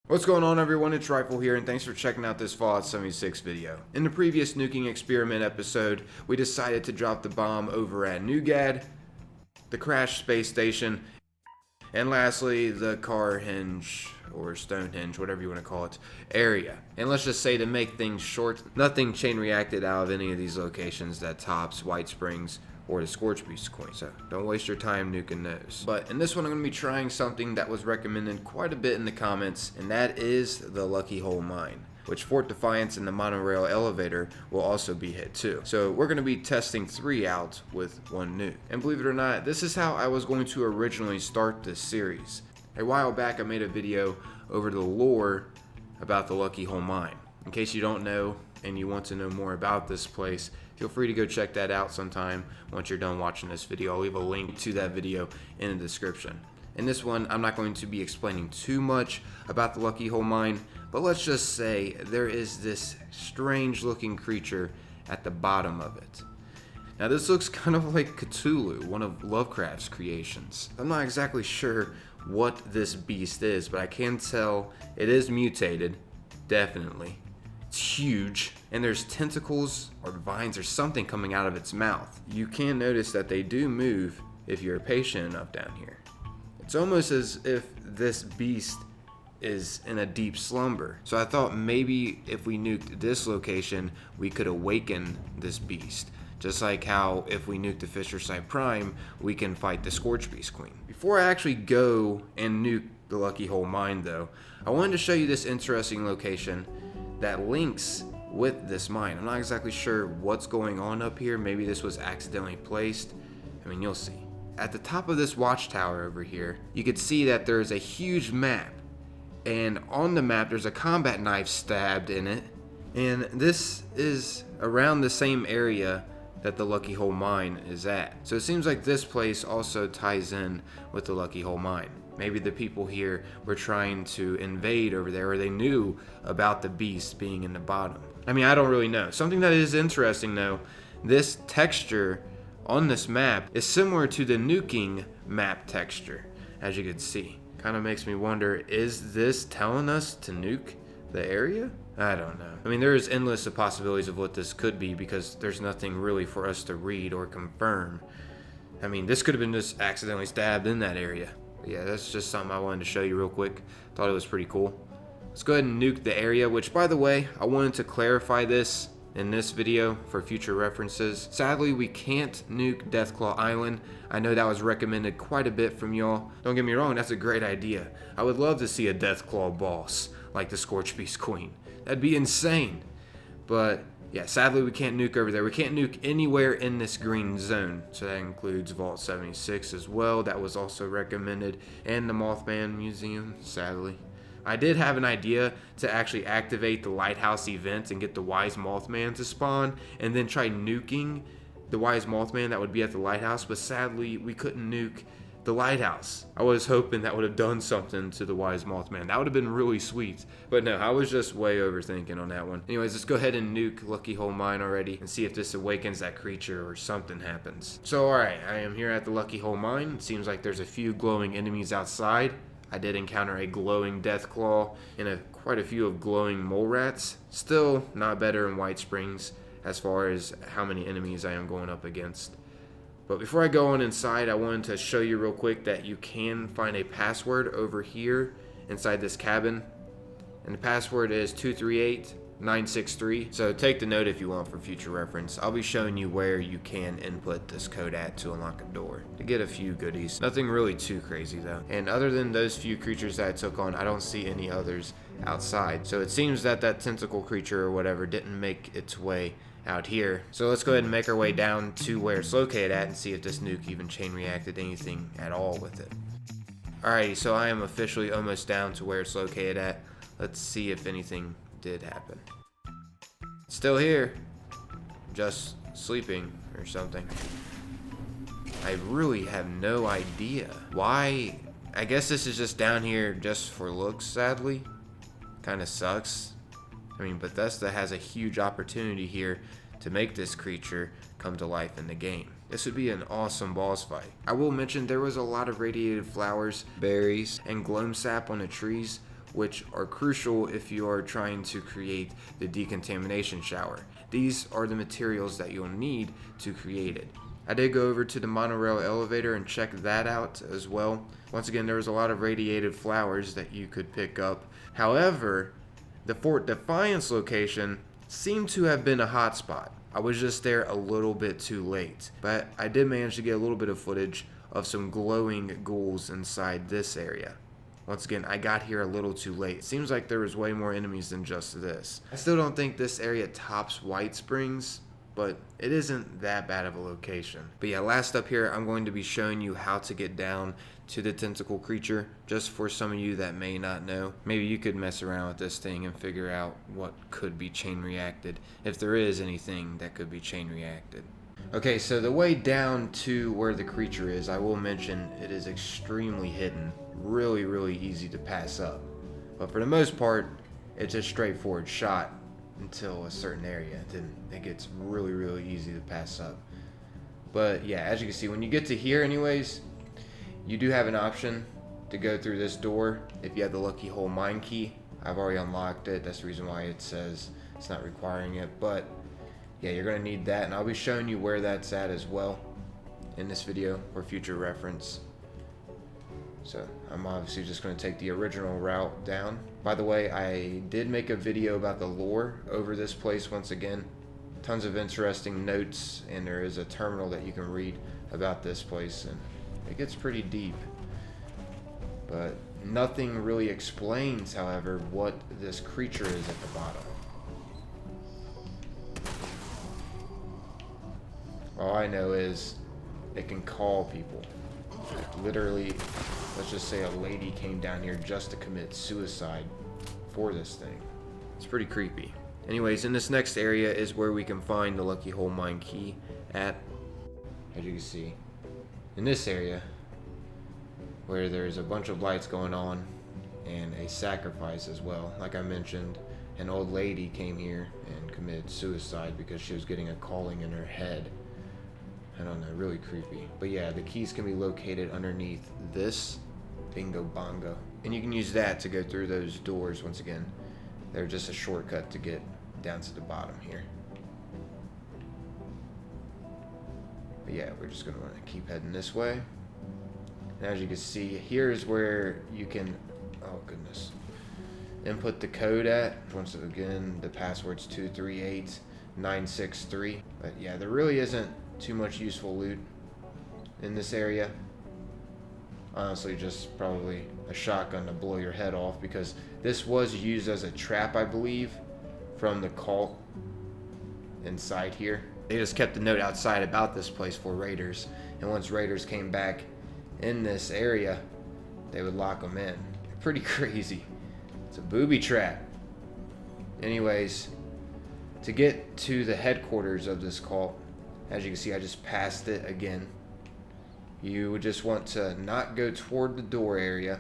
What's going on, everyone? It's Rifle here, and thanks for checking out this Fallout 76 video. In the previous nuking experiment episode, we decided to drop the bomb over at Nuke, the crashed space station, and lastly, the car hinge, or Stonehenge, whatever you want to call it, area. And let's just say, to make things short, nothing chain reacted out of any of these locations that tops White Springs or the Scorch Beast coin, so don't waste your time nuking those. But in this one, I'm going to be trying something that was recommended quite a bit in the comments, and that is the Lucky Hole Mine, which Fort Defiance and the Monorail Elevator will also be hit too. So we're going to be testing 3 out with 1 nuke. And believe it or not, this is how I was going to originally start this series. A while back, I made a video over the lore about the Lucky Hole Mine. In case you don't know and you want to know more about this place, feel free to go check that out sometime once you're done watching this video. I'll leave a link to that video in the description. In this one, I'm not going to be explaining too much about the Lucky Hole Mine, but let's just say there is this strange looking creature at the bottom of it. Now this looks kind of like Cthulhu, one of Lovecraft's creations. I'm not exactly sure what this beast is, but I can tell it is mutated, definitely. It's huge, and there's tentacles or vines or something coming out of its mouth. You can notice that they do move if you're patient enough down here. It's almost as if this beast is in a deep slumber. So I thought maybe if we nuked this location, we could awaken this beast. Just like how if we nuke the Fisher-Side Prime, we can fight the Scorch Beast Queen. Before I actually go and nuke the Lucky Hole Mine though, I wanted to show you this interesting location that links with this mine. I'm not exactly sure what's going on up here. Maybe this was accidentally placed. I mean, you'll see. At the top of this watchtower over here, you can see that there's a huge map. And on the map, there's a combat knife stabbed in it. And this is around the same area that the Lucky Hole Mine is at. So it seems like this place also ties in with the Lucky Hole Mine. Maybe the people here were trying to invade over there, or they knew about the beast being in the bottom. I mean, I don't really know. Something that is interesting though, this texture on this map is similar to the nuking map texture, as you can see. Kind of makes me wonder, is this telling us to nuke the area? I don't know. I mean, there is endless of possibilities of what this could be because there's nothing really for us to read or confirm. I mean, this could have been just accidentally stabbed in that area. Yeah, that's just something I wanted to show you real quick. Thought it was pretty cool. Let's go ahead and nuke the area, which, by the way, I wanted to clarify this in this video for future references. Sadly, we can't nuke Deathclaw Island. I know that was recommended quite a bit from y'all. Don't get me wrong, that's a great idea. I would love to see a Deathclaw boss like the Scorch Beast Queen. That'd be insane. But yeah, sadly we can't nuke over there. We can't nuke anywhere in this green zone. So that includes Vault 76 as well. That was also recommended. And the Mothman Museum, sadly. I did have an idea to actually activate the lighthouse event and get the Wise Mothman to spawn, and then try nuking the Wise Mothman that would be at the lighthouse, but sadly we couldn't nuke the lighthouse. I was hoping that would have done something to the Wise Mothman. That would have been really sweet. But no, I was just way overthinking on that one. Anyways, let's go ahead and nuke Lucky Hole Mine already and see if this awakens that creature or something happens. So alright, I am here at the Lucky Hole Mine. It seems like there's a few glowing enemies outside. I did encounter a glowing Deathclaw and quite a few of glowing mole rats. Still not better in White Springs as far as how many enemies I am going up against. But before I go on inside, I wanted to show you real quick that you can find a password over here inside this cabin. And the password is 238963. So take the note if you want for future reference. I'll be showing you where you can input this code at to unlock a door to get a few goodies. Nothing really too crazy though. And other than those few creatures that I took on, I don't see any others outside. So it seems that that tentacle creature or whatever didn't make its way out here. So let's go ahead and make our way down to where it's located at and see if this nuke even chain reacted anything at all with it. Alrighty, so I am officially almost down to where it's located at. Let's see if anything did happen. Still here, just sleeping or something. I really have no idea why. I guess this is just down here just for looks, sadly. Kind of sucks. I mean, Bethesda has a huge opportunity here to make this creature come to life in the game. This would be an awesome boss fight. I will mention there was a lot of radiated flowers, berries, and gloam sap on the trees, which are crucial if you are trying to create the decontamination shower. These are the materials that you'll need to create it. I did go over to the Monorail Elevator and check that out as well. Once again, there was a lot of radiated flowers that you could pick up. However, the Fort Defiance location seemed to have been a hotspot. I was just there a little bit too late, but I did manage to get a little bit of footage of some glowing ghouls inside this area. Once again, I got here a little too late. It seems like there was way more enemies than just this. I still don't think this area tops White Springs, but it isn't that bad of a location. But yeah, last up here, I'm going to be showing you how to get down to the tentacle creature, just for some of you that may not know. Maybe you could mess around with this thing and figure out what could be chain reacted, if there is anything that could be chain reacted. Okay, so the way down to where the creature is, I will mention it is extremely hidden, really easy to pass up. But for the most part, it's a straightforward shot until a certain area, then it gets really easy to pass up. But yeah, as you can see, when you get to here anyways, you do have an option to go through this door if you have the lucky hole mine key. I've already unlocked it, that's the reason why it says it's not requiring it, but yeah, you're going to need that, and I'll be showing you where that's at as well in this video for future reference. So I'm obviously just going to take the original route down. By the way, I did make a video about the lore over this place once again. Tons of interesting notes, and there is a terminal that you can read about this place, and it gets pretty deep. But nothing really explains, however, what this creature is at the bottom. All I know is it can call people. Literally, let's just say a lady came down here just to commit suicide for this thing. It's pretty creepy. Anyways, in this next area is where we can find the lucky hole mine key at, as you can see, in this area where there's a bunch of lights going on and a sacrifice as well. Like I mentioned, an old lady came here and committed suicide because she was getting a calling in her head. I don't know, really creepy. But yeah, the keys can be located underneath this bingo bongo. And you can use that to go through those doors once again. They're just a shortcut to get down to the bottom here. But yeah, we're just gonna wanna keep heading this way. And as you can see, here's where you can, oh goodness, input the code at. Once again, the password's 238963. But yeah, there really isn't too much useful loot in this area. Honestly, just probably a shotgun to blow your head off, because this was used as a trap, I believe, from the cult inside here. They just kept a note outside about this place for raiders, and once raiders came back in this area, they would lock them in. Pretty crazy. It's a booby trap. Anyways, to get to the headquarters of this cult, as you can see, I just passed it again. You would just want to not go toward the door area.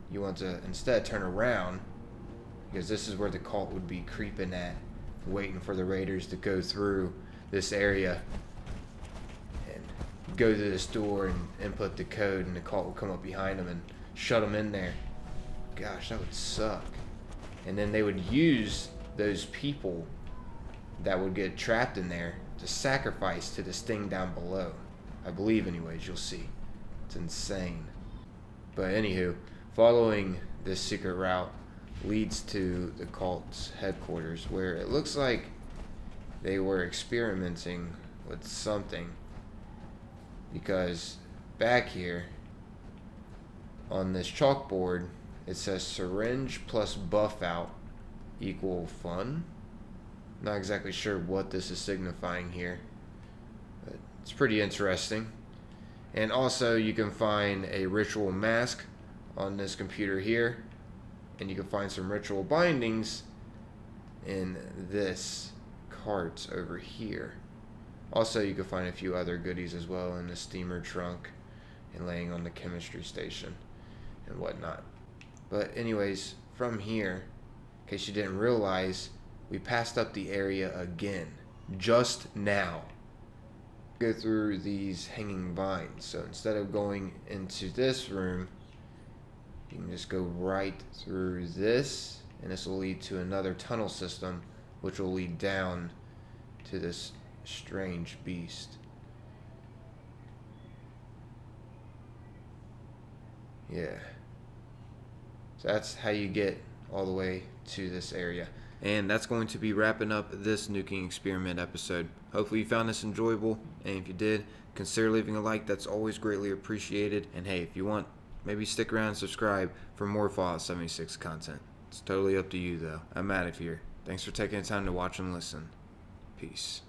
You want to instead turn around, because this is where the cult would be creeping at, waiting for the raiders to go through this area and go to this door and input the code, and the cult will come up behind them and shut them in there. Gosh, that would suck. And then they would use those people that would get trapped in there to sacrifice to this thing down below. I believe anyways, you'll see. It's insane. But anywho, following this secret route leads to the cult's headquarters, where it looks like they were experimenting with something, because back here on this chalkboard it says syringe plus buff out equal fun. Not exactly sure what this is signifying here, but it's pretty interesting. And also you can find a ritual mask on this computer here, and you can find some ritual bindings in this cart over here. Also, you can find a few other goodies as well in the steamer trunk and laying on the chemistry station and whatnot. But anyways, from here, in case you didn't realize, we passed up the area again just now. Go through these hanging vines. So instead of going into this room, You can just go right through this, and this will lead to another tunnel system, which will lead down to this strange beast. Yeah. So that's how you get all the way to this area. And that's going to be wrapping up this nuking experiment episode. Hopefully you found this enjoyable, and if you did, consider leaving a like. That's always greatly appreciated. And hey, if you want, maybe stick around and subscribe for more Fallout 76 content. It's totally up to you though. I'm out of here. Thanks for taking the time to watch and listen. Peace.